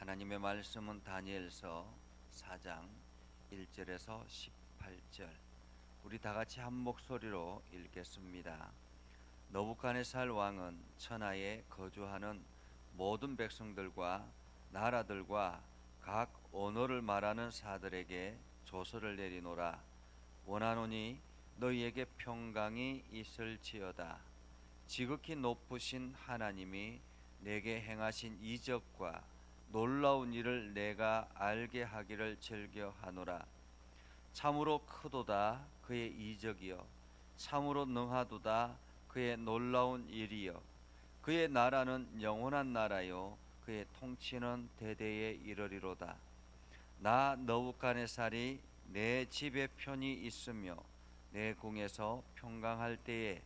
하나님의 말씀은 다니엘서 4장 1절에서 18절. 우리 다 같이 한 목소리로 읽겠습니다. 느부갓네살 왕은 천하에 거주하는 모든 백성들과 나라들과 각 언어를 말하는 사들에게 조서를 내리노라. 원하노니 너희에게 평강이 있을지어다. 지극히 높으신 하나님이 내게 행하신 이적과 놀라운 일을 내가 알게 하기를 즐겨하노라. 참으로 크도다 그의 이적이여, 참으로 능하도다 그의 놀라운 일이여. 그의 나라는 영원한 나라요, 그의 통치는 대대에 이르리로다. 나 느부갓네살이 내 집에 편히 있으며 내 궁에서 평강할 때에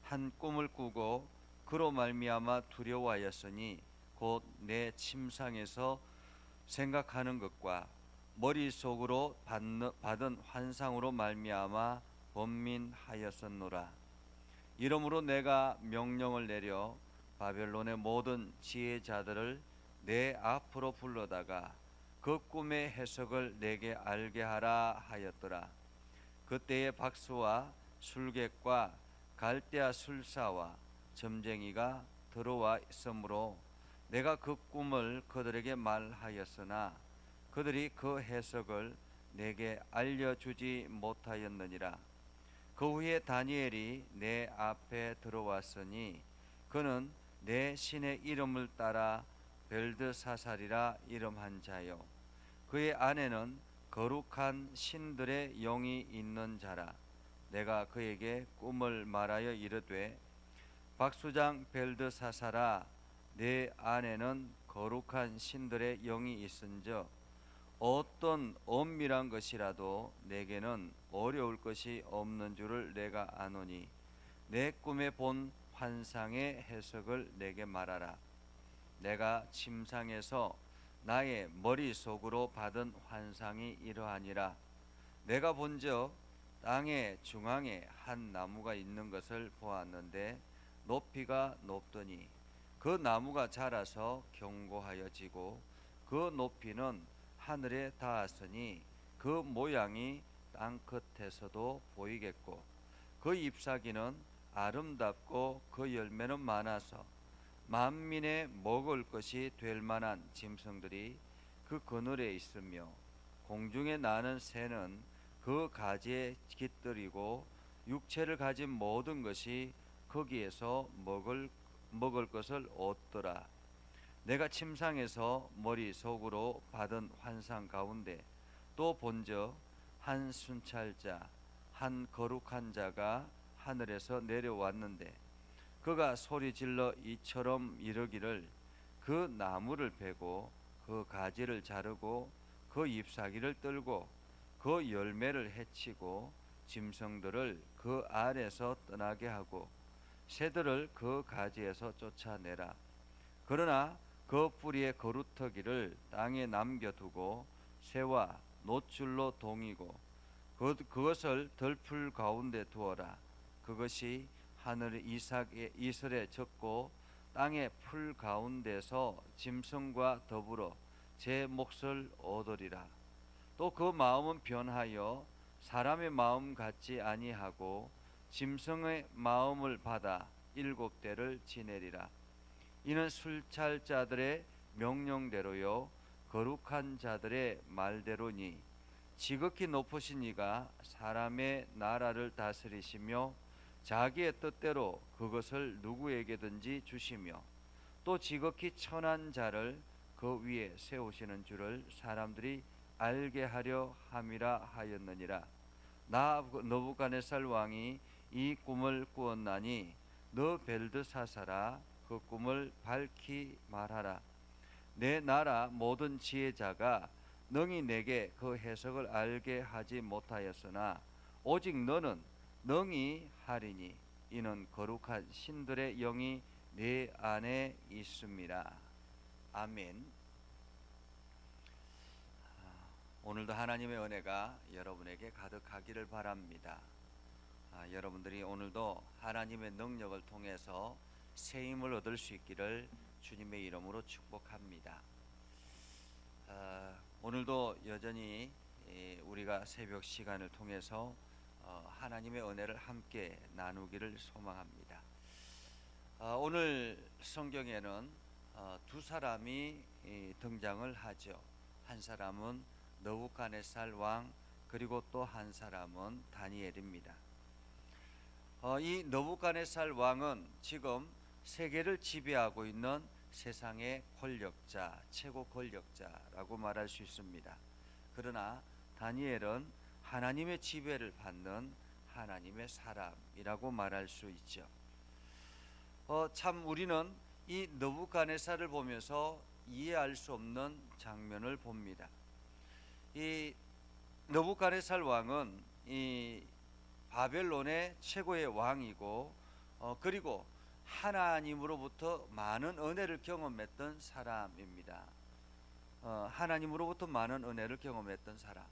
한 꿈을 꾸고 그로 말미암아 두려워하였으니 곧 내 침상에서 생각하는 것과 머릿속으로 받은 환상으로 말미암아 번민하였었노라. 이러므로 내가 명령을 내려 바벨론의 모든 지혜자들을 내 앞으로 불러다가 그 꿈의 해석을 내게 알게 하라 하였더라. 그때에 박수와 술객과 갈대아 술사와 점쟁이가 들어와 있으므로 내가 그 꿈을 그들에게 말하였으나 그들이 그 해석을 내게 알려주지 못하였느니라. 그 후에 다니엘이 내 앞에 들어왔으니 그는 내 신의 이름을 따라 벨드사살이라 이름한 자요, 그의 안에는 거룩한 신들의 영이 있는 자라. 내가 그에게 꿈을 말하여 이르되, 박수장 벨드사살아, 내 안에는 거룩한 신들의 영이 있은즉 어떤 엄밀한 것이라도 내게는 어려울 것이 없는 줄을 내가 아노니 내 꿈에 본 환상의 해석을 내게 말하라. 내가 침상에서 나의 머릿속으로 받은 환상이 이러하니라. 내가 본즉 땅의 중앙에 한 나무가 있는 것을 보았는데 높이가 높더니 그 나무가 자라서 견고하여 지고 그 높이는 하늘에 닿았으니 그 모양이 땅 끝에서도 보이겠고 그 잎사귀는 아름답고 그 열매는 많아서 만민의 먹을 것이 될 만한 짐승들이 그 그늘에 있으며 공중에 나는 새는 그 가지에 깃들이고 육체를 가진 모든 것이 거기에서 먹을 것을 얻더라. 내가 침상에서 머릿속으로 받은 환상 가운데 또 본즉 한 순찰자, 한 거룩한 자가 하늘에서 내려왔는데 그가 소리질러 이처럼 이르기를, 그 나무를 베고 그 가지를 자르고 그 잎사귀를 떨고 그 열매를 해치고 짐승들을 그 아래서 떠나게 하고 새들을 그 가지에서 쫓아내라. 그러나 그 뿌리의 거루터기를 땅에 남겨두고 새와 노줄로 동이고 그것을 덜풀 가운데 두어라. 그것이 하늘 이슬에 젖고 땅의 풀 가운데서 짐승과 더불어 제 몫을 얻으리라. 또 그 마음은 변하여 사람의 마음 같지 아니하고 짐승의 마음을 받아 7대를 지내리라. 이는 술찰자들의 명령대로요 거룩한 자들의 말대로니 지극히 높으신 이가 사람의 나라를 다스리시며 자기의 뜻대로 그것을 누구에게든지 주시며 또 지극히 천한 자를 그 위에 세우시는 줄을 사람들이 알게 하려 함이라 하였느니라. 나 느부갓네살 왕이 이 꿈을 꾸었나니 너 벨드사살아, 그 꿈을 밝히 말하라. 내 나라 모든 지혜자가 능히 내게 그 해석을 알게 하지 못하였으나 오직 너는 능히 하리니 이는 거룩한 신들의 영이 내 안에 있음이라. 아멘. 오늘도 하나님의 은혜가 여러분에게 가득하기를 바랍니다. 여러분들이 오늘도 하나님의 능력을 통해서 새 힘을 얻을 수 있기를 주님의 이름으로 축복합니다. 오늘도 여전히 우리가 새벽 시간을 통해서 하나님의 은혜를 함께 나누기를 소망합니다. 오늘 성경에는 두 사람이 등장을 하죠. 한 사람은 느부갓네살 왕, 그리고 또 한 사람은 다니엘입니다. 이 느부갓네살 왕은 지금 세계를 지배하고 있는 세상의 권력자, 최고 권력자라고 말할 수 있습니다. 그러나 다니엘은 하나님의 지배를 받는 하나님의 사람이라고 말할 수 있죠. 참 우리는 이 느부갓네살을 보면서 이해할 수 없는 장면을 봅니다. 이 느부갓네살 왕은 이 바벨론의 최고의 왕이고, 그리고 하나님으로부터 많은 은혜를 경험했던 사람입니다. 하나님으로부터 많은 은혜를 경험했던 사람.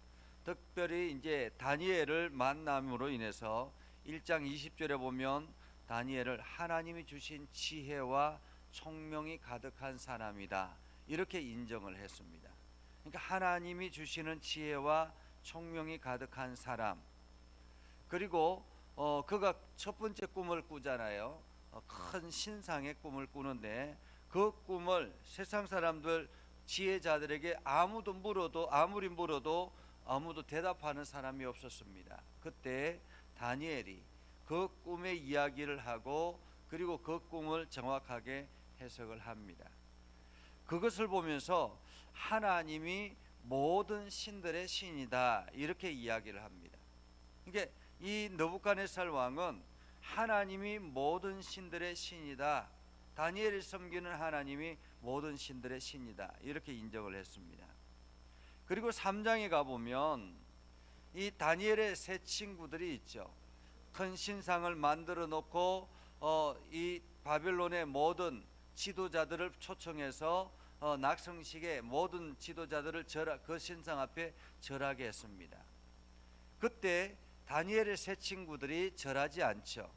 특별히 이제 다니엘을 만남으로 인해서 1장 20절에 보면 다니엘을 하나님이 주신 지혜와 총명이 가득한 사람이다, 이렇게 인정을 했습니다. 그러니까 하나님이 주시는 지혜와 총명이 가득한 사람. 그리고 그가 첫 번째 꿈을 꾸잖아요. 큰 신상의 꿈을 꾸는데 그 꿈을 세상 사람들, 지혜자들에게 아무리 물어도 아무도 대답하는 사람이 없었습니다. 그때 다니엘이 그 꿈의 이야기를 하고, 그리고 그 꿈을 정확하게 해석을 합니다. 그것을 보면서 하나님이 모든 신들의 신이다, 이렇게 이야기를 합니다. 그러니까 이 느부갓네살 왕은 하나님이 모든 신들의 신이다, 다니엘이 섬기는 하나님이 모든 신들의 신이다, 이렇게 인정을 했습니다. 그리고 3장에 가보면 이 다니엘의 세 친구들이 있죠. 큰 신상을 만들어 놓고 이 바벨론의 모든 지도자들을 초청해서 낙성식에 모든 지도자들을 그 신상 앞에 절하게 했습니다. 그때 다니엘의 세 친구들이 절하지 않죠.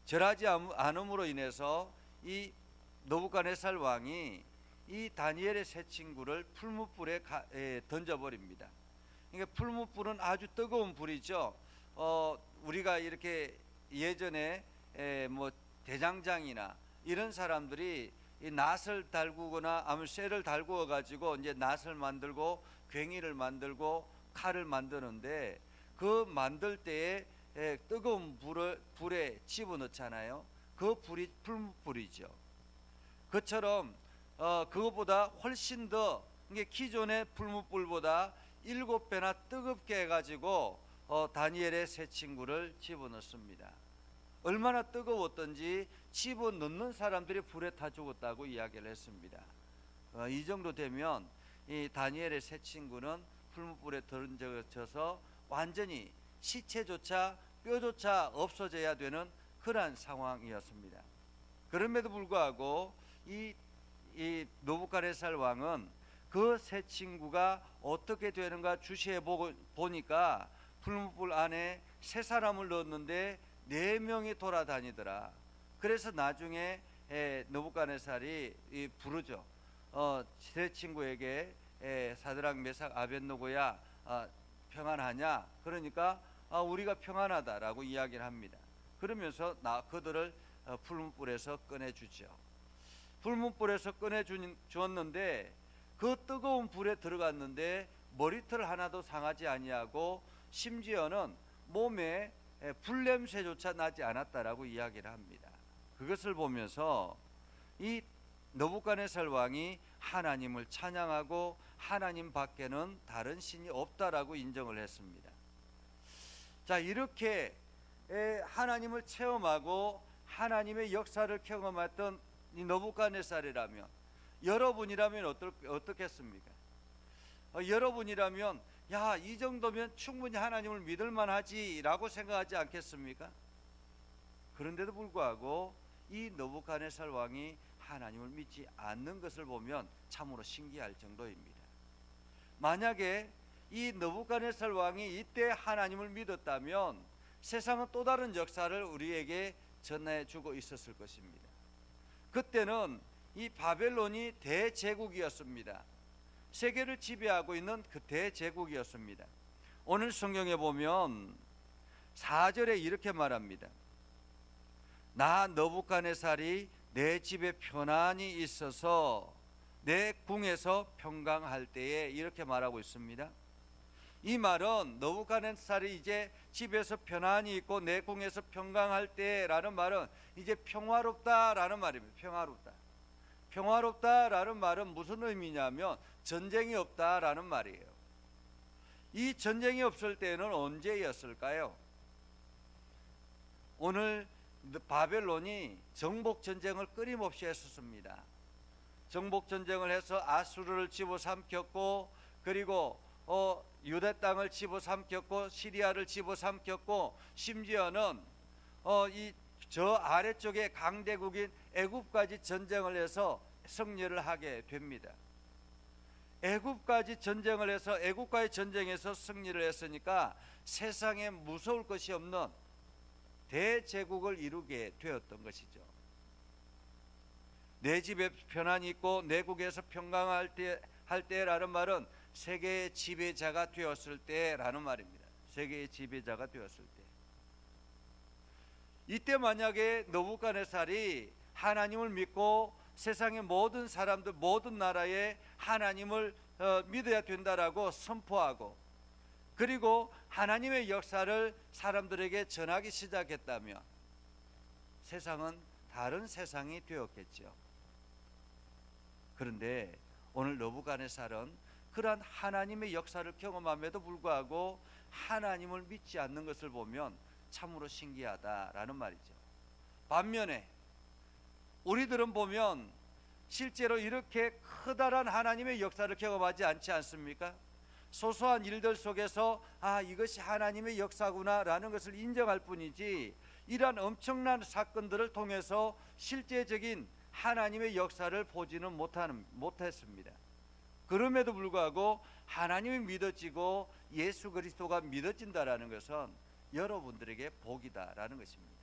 절하지 않음으로 인해서 이 느부갓네살 왕이 이 다니엘의 세 친구를 풀무불에 던져버립니다. 그러니까 풀무불은 아주 뜨거운 불이죠. 우리가 이렇게 예전에 뭐 대장장이나 이런 사람들이 이 낫을 달구거나 아니면 쇠를 달구어 가지고 이제 낫을 만들고 괭이를 만들고 칼을 만드는데, 그 만들 때에 뜨거운 불에 집어넣잖아요. 그 불이 풀무불이죠. 그처럼 그것보다 훨씬 더, 기존의 풀무불보다 7배나 뜨겁게 해가지고 다니엘의 세 친구를 집어넣습니다. 얼마나 뜨거웠던지 집어넣는 사람들이 불에 타 죽었다고 이야기를 했습니다. 이 정도 되면 이 다니엘의 세 친구는 풀무불에 던져져서 완전히 시체조차 뼈조차 없어져야 되는 그러한 상황이었습니다. 그럼에도 불구하고 이 느부갓네살 왕은 그 세 친구가 어떻게 되는가 주시해 보니까 풀무불 안에 세 사람을 넣었는데 4명이 돌아다니더라. 그래서 나중에 느부갓네살이 부르죠. 세 친구에게 사드락, 메삭, 아벳느고야, 평안하냐? 그러니까 우리가 평안하다라고 이야기를 합니다. 그러면서 그들을 풀무불에서 꺼내주죠. 풀무불에서 꺼내주었는데 그 뜨거운 불에 들어갔는데 머리털 하나도 상하지 아니하고 심지어는 몸에 불냄새조차 나지 않았다라고 이야기를 합니다. 그것을 보면서 이 느부갓네살 왕이 하나님을 찬양하고 하나님 밖에는 다른 신이 없다라고 인정을 했습니다. 자, 이렇게 하나님을 체험하고 하나님의 역사를 경험했던 이 느부갓네살이라면, 여러분이라면 어떻겠습니까? 여러분이라면 이 정도면 충분히 하나님을 믿을 만하지라고 생각하지 않겠습니까? 그런데도 불구하고 이 느부갓네살 왕이 하나님을 믿지 않는 것을 보면 참으로 신기할 정도입니다. 만약에 이 느부갓네살 왕이 이때 하나님을 믿었다면 세상은 또 다른 역사를 우리에게 전해주고 있었을 것입니다. 그때는 이 바벨론이 대제국이었습니다. 세계를 지배하고 있는 그 대제국이었습니다. 오늘 성경에 보면 4절에 이렇게 말합니다. 나 느부갓네살이 내 집에 편안히 있어서 내 궁에서 평강할 때에, 이렇게 말하고 있습니다. 이 말은 느부갓네살이 이제 집에서 편안히 있고 내 궁에서 평강할 때라는 말은 이제 평화롭다라는 말입니다. 평화롭다라는 말은 무슨 의미냐면 전쟁이 없다라는 말이에요. 이 전쟁이 없을 때는 언제였을까요? 오늘 바벨론이 정복 전쟁을 끊임없이 했었습니다. 정복 전쟁을 해서 아수르를 집어삼켰고, 그리고 유대 땅을 집어삼켰고, 시리아를 집어삼켰고, 심지어는 저 아래쪽에 강대국인 애굽까지 전쟁을 해서 승리를 하게 됩니다. 애굽까지 전쟁을 해서 애굽과의 전쟁에서 승리를 했으니까 세상에 무서울 것이 없는 대제국을 이루게 되었던 것이죠. 내 집에 편안히 있고 내 국에서 평강할 때라는 말은 세계의 지배자가 되었을 때라는 말입니다. 세계의 지배자가 되었을 때. 이때 만약에 느부갓네살이 하나님을 믿고 세상의 모든 사람들, 모든 나라에 하나님을 믿어야 된다라고 선포하고, 그리고 하나님의 역사를 사람들에게 전하기 시작했다면 세상은 다른 세상이 되었겠죠. 그런데 오늘 느부갓네살은 그러한 하나님의 역사를 경험함에도 불구하고 하나님을 믿지 않는 것을 보면 참으로 신기하다라는 말이죠. 반면에 우리들은 보면 실제로 이렇게 커다란 하나님의 역사를 경험하지 않지 않습니까? 소소한 일들 속에서 이것이 하나님의 역사구나 라는 것을 인정할 뿐이지, 이러한 엄청난 사건들을 통해서 실제적인 하나님의 역사를 보지는 못했습니다. 그럼에도 불구하고 하나님이 믿어지고 예수 그리스도가 믿어진다라는 것은 여러분들에게 복이다라는 것입니다.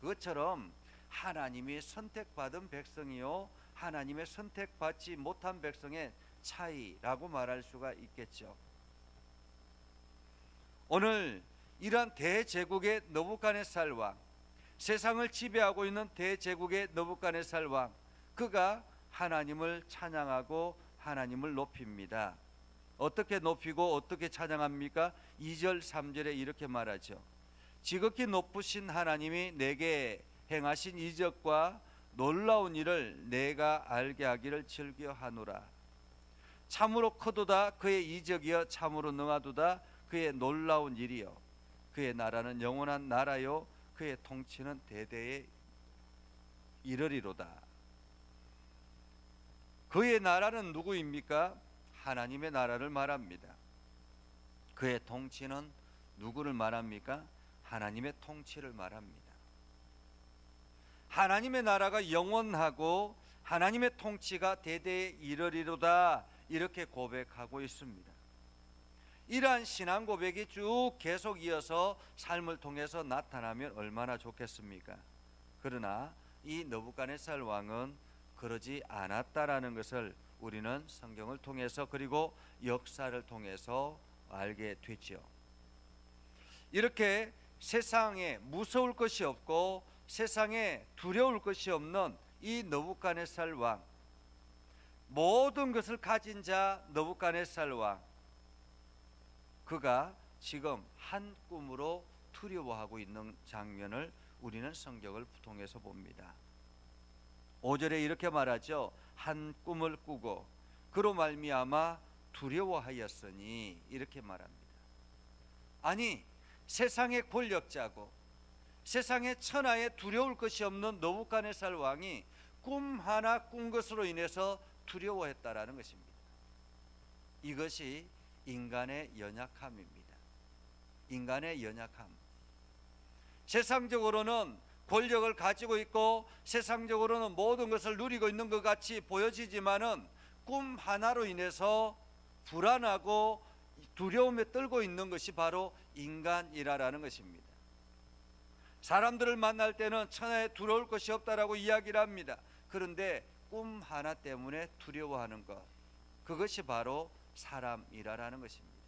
그것처럼 하나님이 선택받은 백성이요 하나님의 선택받지 못한 백성의 차이라고 말할 수가 있겠죠. 오늘 이러한 대제국의 느부갓네살 왕, 세상을 지배하고 있는 대제국의 느부갓네살 왕, 그가 하나님을 찬양하고 하나님을 높입니다. 어떻게 높이고 어떻게 찬양합니까? 2절 3절에 이렇게 말하죠. 지극히 높으신 하나님이 내게 행하신 이적과 놀라운 일을 내가 알게 하기를 즐겨하노라. 참으로 크도다 그의 이적이여, 참으로 능하도다 그의 놀라운 일이여. 그의 나라는 영원한 나라요 그의 통치는 대대에 이르리로다. 그의 나라는 누구입니까? 하나님의 나라를 말합니다. 그의 통치는 누구를 말합니까? 하나님의 통치를 말합니다. 하나님의 나라가 영원하고 하나님의 통치가 대대에 이르리로다, 이렇게 고백하고 있습니다. 이러한 신앙 고백이 쭉 계속 이어서 삶을 통해서 나타나면 얼마나 좋겠습니까? 그러나 이 느부갓네살 왕은 그러지 않았다라는 것을 우리는 성경을 통해서 그리고 역사를 통해서 알게 되죠. 이렇게 세상에 무서울 것이 없고 세상에 두려울 것이 없는 이 느부갓네살 왕, 모든 것을 가진 자 느부갓네살 왕, 그가 지금 한 꿈으로 두려워하고 있는 장면을 우리는 성경을 통해서 봅니다. 5절에 이렇게 말하죠. 한 꿈을 꾸고 그로 말미암아 두려워하였으니, 이렇게 말합니다. 아니, 세상의 권력자고 세상의 천하에 두려울 것이 없는 느부갓네살 왕이 꿈 하나 꾼 것으로 인해서 두려워했다라는 것입니다. 이것이 인간의 연약함입니다. 인간의 연약함. 세상적으로는 권력을 가지고 있고 세상적으로는 모든 것을 누리고 있는 것 같이 보여지지만은 꿈 하나로 인해서 불안하고 두려움에 떨고 있는 것이 바로 인간이라는 것입니다. 사람들을 만날 때는 천하에 두려울 것이 없다라고 이야기를 합니다. 그런데 꿈 하나 때문에 두려워하는 것, 그것이 바로 사람이라는 것입니다.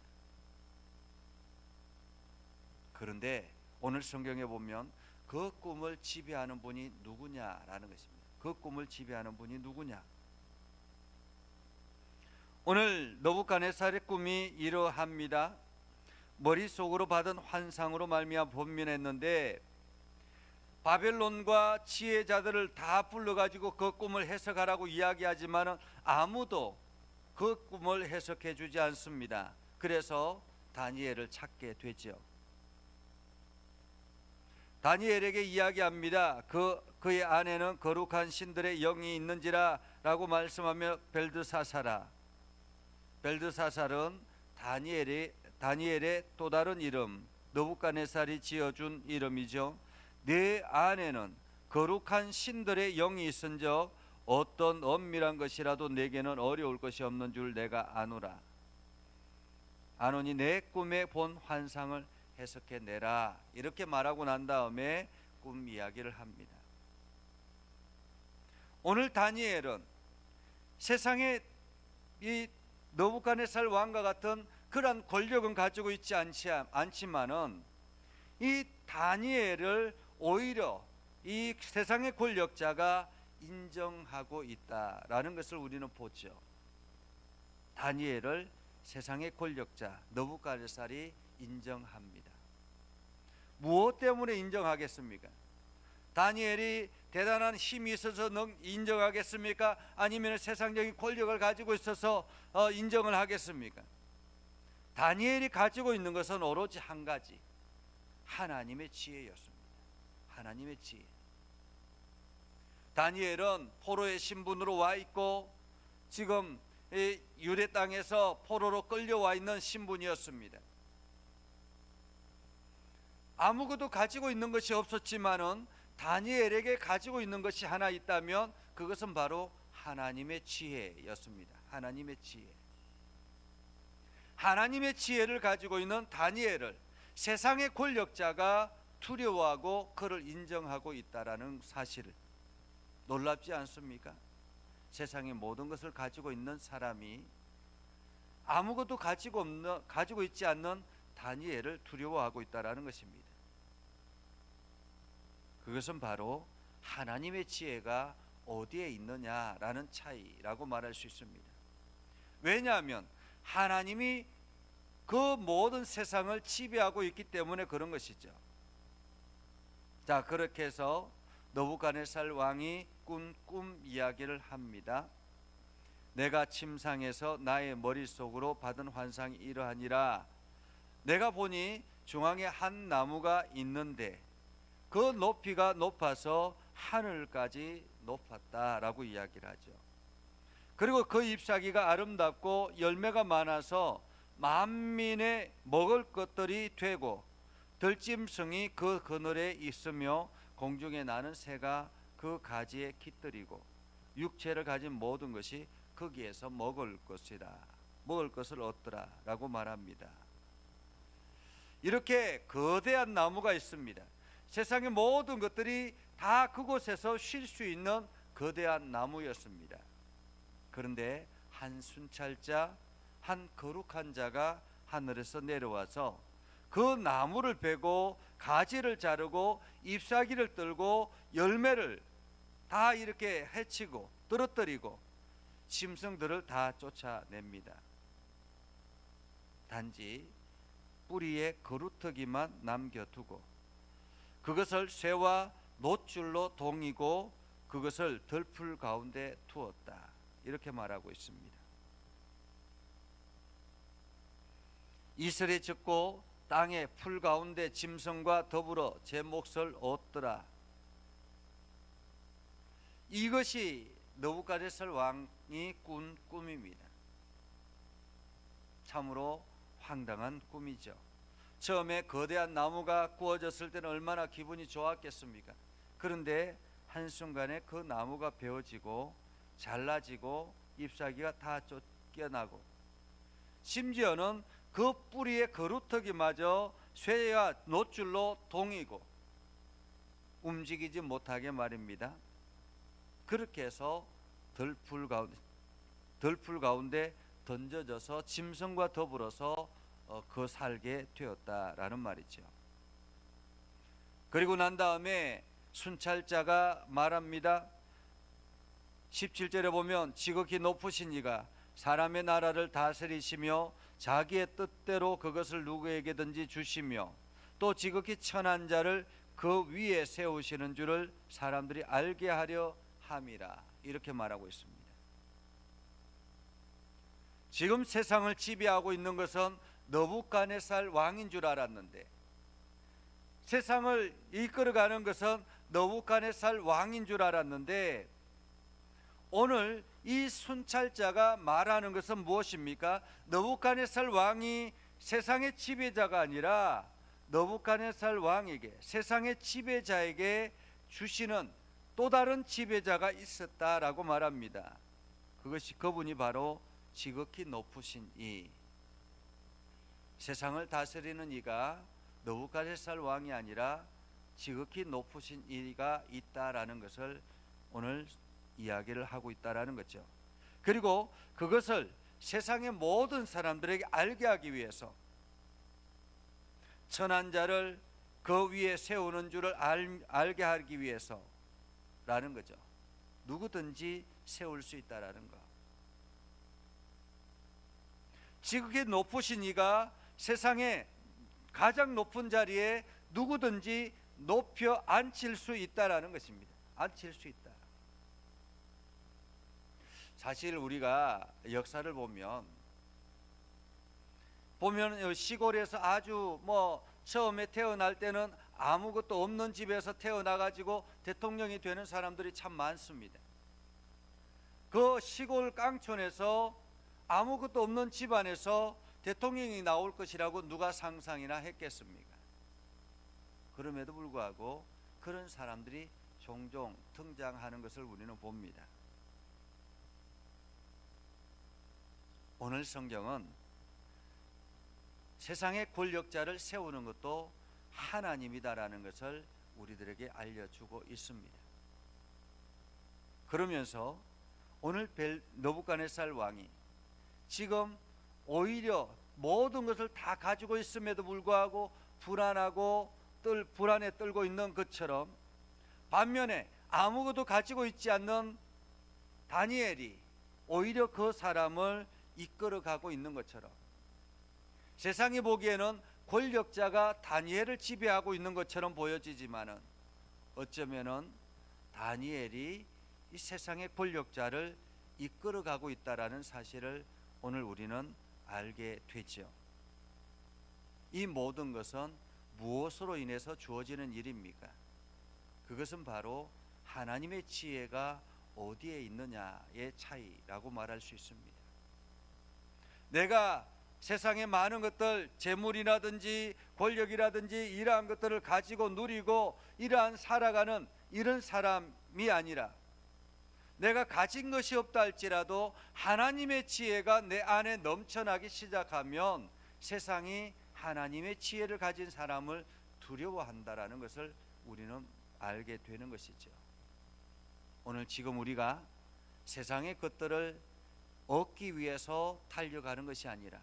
그런데 오늘 성경에 보면 그 꿈을 지배하는 분이 누구냐라는 것입니다. 그 꿈을 지배하는 분이 누구냐? 오늘 느부갓네살의 꿈이 이러합니다. 머릿속으로 받은 환상으로 말미암아 번민했는데 바벨론과 지혜자들을 다 불러가지고 그 꿈을 해석하라고 이야기하지만 아무도 그 꿈을 해석해 주지 않습니다. 그래서 다니엘을 찾게 되죠. 다니엘에게 이야기합니다. 그의 안에는 거룩한 신들의 영이 있는지라 라고 말씀하며 벨드사살아. 벨드사살은 다니엘의 또 다른 이름, 느부갓네살이 지어준 이름이죠. 내 안에는 거룩한 신들의 영이 있은즉 어떤 엄밀한 것이라도 내게는 어려울 것이 없는 줄 내가 아노라. 아노니 내 꿈에 본 환상을 해석해 내라. 이렇게 말하고 난 다음에 꿈 이야기를 합니다. 오늘 다니엘은 세상에 이 느부갓네살 왕과 같은 그러한 권력은 가지고 있지 않지만은 이 다니엘을 오히려 이 세상의 권력자가 인정하고 있다라는 것을 우리는 보죠. 다니엘을 세상의 권력자 느부갓네살이 인정합니다. 무엇 때문에 인정하겠습니까? 다니엘이 대단한 힘이 있어서 인정하겠습니까? 아니면 세상적인 권력을 가지고 있어서 인정을 하겠습니까? 다니엘이 가지고 있는 것은 오로지 한 가지, 하나님의 지혜였습니다. 하나님의 지혜. 다니엘은 포로의 신분으로 와 있고 지금 유대 땅에서 포로로 끌려와 있는 신분이었습니다. 아무것도 가지고 있는 것이 없었지만은 다니엘에게 가지고 있는 것이 하나 있다면 그것은 바로 하나님의 지혜였습니다. 하나님의 지혜. 하나님의 지혜를 가지고 있는 다니엘을 세상의 권력자가 두려워하고 그를 인정하고 있다라는 사실, 놀랍지 않습니까? 세상의 모든 것을 가지고 있는 사람이 아무것도 가지고 있지 않는 다니엘을 두려워하고 있다라는 것입니다. 그것은 바로 하나님의 지혜가 어디에 있느냐라는 차이라고 말할 수 있습니다. 왜냐하면 하나님이 그 모든 세상을 지배하고 있기 때문에 그런 것이죠. 자, 그렇게 해서 느부갓네살 왕이 꾼 꿈 이야기를 합니다. 내가 침상에서 나의 머릿속으로 받은 환상이 이러하니라. 내가 보니 중앙에 한 나무가 있는데 그 높이가 높아서 하늘까지 높았다라고 이야기를 하죠. 그리고 그 잎사귀가 아름답고 열매가 많아서 만민의 먹을 것들이 되고 들짐승이 그 그늘에 있으며 공중에 나는 새가 그 가지에 깃들이고 육체를 가진 모든 것이 거기에서 먹을 것이라. 먹을 것을 얻더라 라고 말합니다. 이렇게 거대한 나무가 있습니다. 세상의 모든 것들이 다 그곳에서 쉴 수 있는 거대한 나무였습니다. 그런데 한 순찰자, 한 거룩한 자가 하늘에서 내려와서 그 나무를 베고 가지를 자르고 잎사귀를 떨고 열매를 다 이렇게 해치고 떨어뜨리고 짐승들을 다 쫓아냅니다. 단지 뿌리에 거루터기만 남겨두고 그것을 쇠와 놋줄로 동이고 그것을 들풀 가운데 두었다. 이렇게 말하고 있습니다. 이슬이 젖고 땅의 풀 가운데 짐승과 더불어 제 몫을 얻더라. 이것이 느부갓네살 왕이 꾼 꿈입니다. 참으로 황당한 꿈이죠. 처음에 거대한 나무가 구워졌을 때는 얼마나 기분이 좋았겠습니까? 그런데 한순간에 그 나무가 베어지고 잘라지고 잎사귀가 다 쫓겨나고 심지어는 그 뿌리의 거루터기마저 쇠와 놋줄로 동이고 움직이지 못하게 말입니다. 그렇게 해서 들풀 가운데 던져져서 짐승과 더불어서 그 살게 되었다라는 말이죠. 그리고 난 다음에 순찰자가 말합니다. 17절에 보면 지극히 높으신 이가 사람의 나라를 다스리시며 자기의 뜻대로 그것을 누구에게든지 주시며 또 지극히 천한 자를 그 위에 세우시는 줄을 사람들이 알게 하려 함이라, 이렇게 말하고 있습니다. 지금 세상을 지배하고 있는 것은 느부갓네살 왕인 줄 알았는데, 세상을 이끌어가는 것은 느부갓네살 왕인 줄 알았는데, 오늘 이 순찰자가 말하는 것은 무엇입니까? 느부갓네살 왕이 세상의 지배자가 아니라 느부갓네살 왕에게, 세상의 지배자에게 주시는 또 다른 지배자가 있었다라고 말합니다. 그분이 바로 지극히 높으신 이, 세상을 다스리는 이가 느부갓네살 왕이 아니라 지극히 높으신 이가 있다라는 것을 오늘 이야기를 하고 있다라는 거죠. 그리고 그것을 세상의 모든 사람들에게 알게 하기 위해서 천한 자를 그 위에 세우는 줄을 알게 하기 위해서라는 거죠. 누구든지 세울 수 있다라는 거. 지극히 높으신 이가 세상의 가장 높은 자리에 누구든지 높여 앉힐 수 있다라는 것입니다. 앉힐 수 있다. 사실 우리가 역사를 보면 시골에서 아주 처음에 태어날 때는 아무것도 없는 집에서 태어나 가지고 대통령이 되는 사람들이 참 많습니다. 그 시골 깡촌에서 아무것도 없는 집안에서 대통령이 나올 것이라고 누가 상상이나 했겠습니까? 그럼에도 불구하고 그런 사람들이 종종 등장하는 것을 우리는 봅니다. 오늘 성경은 세상의 권력자를 세우는 것도 하나님이다라는 것을 우리들에게 알려주고 있습니다. 그러면서 오늘 느부갓네살 왕이 지금 오히려 모든 것을 다 가지고 있음에도 불구하고 불안에 떨고 있는 것처럼, 반면에 아무것도 가지고 있지 않는 다니엘이 오히려 그 사람을 이끌어가고 있는 것처럼, 세상이 보기에는 권력자가 다니엘을 지배하고 있는 것처럼 보여지지만은 어쩌면은 다니엘이 이 세상의 권력자를 이끌어가고 있다라는 사실을 오늘 우리는 알게 되죠. 이 모든 것은 무엇으로 인해서 주어지는 일입니까? 그것은 바로 하나님의 지혜가 어디에 있느냐의 차이라고 말할 수 있습니다. 내가 세상의 많은 것들, 재물이라든지 권력이라든지 이러한 것들을 가지고 누리고 이러한 살아가는 이런 사람이 아니라, 내가 가진 것이 없다 할지라도 하나님의 지혜가 내 안에 넘쳐나기 시작하면 세상이 하나님의 지혜를 가진 사람을 두려워한다라는 것을 우리는 알게 되는 것이죠. 오늘 지금 우리가 세상의 것들을 얻기 위해서 달려가는 것이 아니라,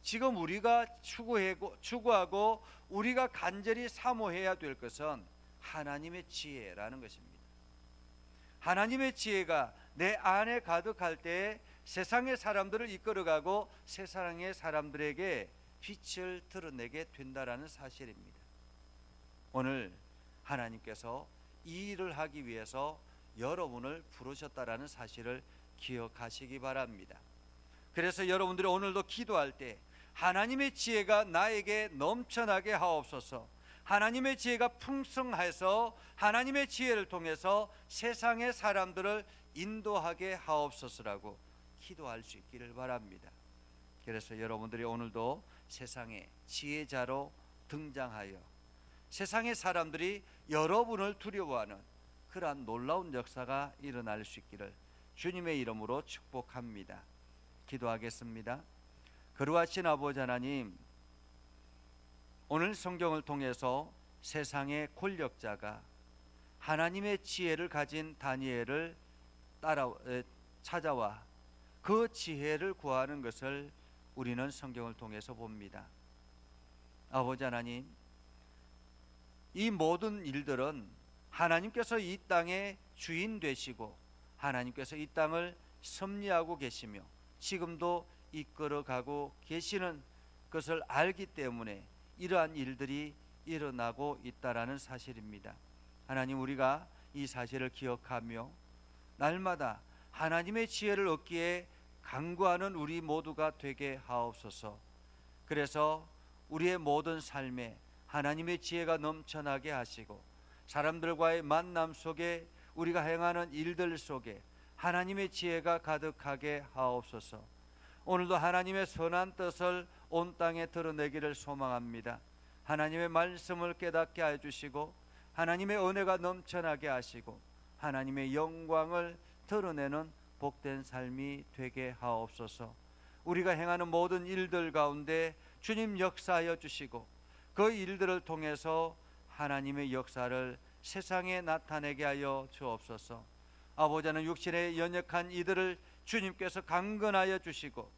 지금 우리가 추구하고 우리가 간절히 사모해야 될 것은 하나님의 지혜라는 것입니다. 하나님의 지혜가 내 안에 가득할 때 세상의 사람들을 이끌어가고 세상의 사람들에게 빛을 드러내게 된다라는 사실입니다. 오늘 하나님께서 이 일을 하기 위해서 여러분을 부르셨다라는 사실을 기억하시기 바랍니다. 그래서 여러분들이 오늘도 기도할 때 하나님의 지혜가 나에게 넘쳐나게 하옵소서, 하나님의 지혜가 풍성해서 하나님의 지혜를 통해서 세상의 사람들을 인도하게 하옵소서라고 기도할 수 있기를 바랍니다. 그래서 여러분들이 오늘도 세상의 지혜자로 등장하여 세상의 사람들이 여러분을 두려워하는 그러한 놀라운 역사가 일어날 수 있기를 주님의 이름으로 축복합니다. 기도하겠습니다. 거룩하신 아버지 하나님, 오늘 성경을 통해서 세상의 권력자가 하나님의 지혜를 가진 다니엘을 찾아와 그 지혜를 구하는 것을 우리는 성경을 통해서 봅니다. 아버지 하나님, 이 모든 일들은 하나님께서 이 땅의 주인 되시고 하나님께서 이 땅을 섭리하고 계시며 지금도 이끌어가고 계시는 것을 알기 때문에 이러한 일들이 일어나고 있다라는 사실입니다. 하나님, 우리가 이 사실을 기억하며 날마다 하나님의 지혜를 얻기에 간구하는 우리 모두가 되게 하옵소서. 그래서 우리의 모든 삶에 하나님의 지혜가 넘쳐나게 하시고 사람들과의 만남 속에 우리가 행하는 일들 속에 하나님의 지혜가 가득하게 하옵소서. 오늘도 하나님의 선한 뜻을 온 땅에 드러내기를 소망합니다. 하나님의 말씀을 깨닫게 해주시고 하나님의 은혜가 넘쳐나게 하시고 하나님의 영광을 드러내는 복된 삶이 되게 하옵소서. 우리가 행하는 모든 일들 가운데 주님 역사하여 주시고 그 일들을 통해서 하나님의 역사를 세상에 나타내게 하여 주옵소서. 아버지는 육신에 연약한 이들을 주님께서 강건하여 주시고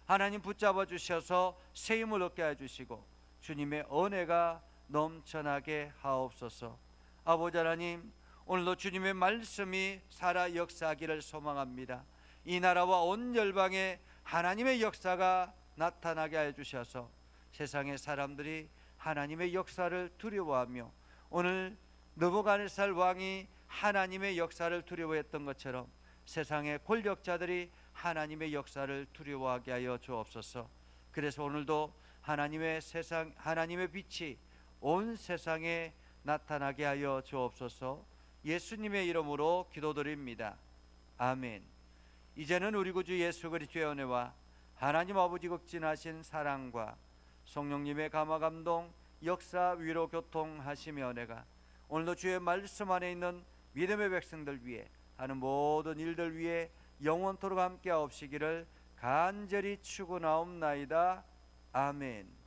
하나님 붙잡아 주셔서 새 힘을 얻게 해 주시고 주님의 은혜가 넘쳐나게 하옵소서. 아버지 하나님, 오늘도 주님의 말씀이 살아 역사하기를 소망합니다. 이 나라와 온 열방에 하나님의 역사가 나타나게 해 주셔서 세상의 사람들이 하나님의 역사를 두려워하며 오늘 느부갓네살 왕이 하나님의 역사를 두려워했던 것처럼 세상의 권력자들이 하나님의 역사를 두려워하게 하여 주옵소서. 그래서 오늘도 하나님의 빛이 온 세상에 나타나게 하여 주옵소서. 예수님의 이름으로 기도드립니다. 아멘. 이제는 우리 구주 예수 그리스도의 은혜와 하나님 아버지 극진하신 사랑과 성령님의 감화 감동 역사 위로 교통하시며 은혜가 오늘도 주의 말씀 안에 있는 믿음의 백성들 위해 하는 모든 일들 위해 영원토록 함께 하옵시기를 간절히 축원하옵나이다. 아멘.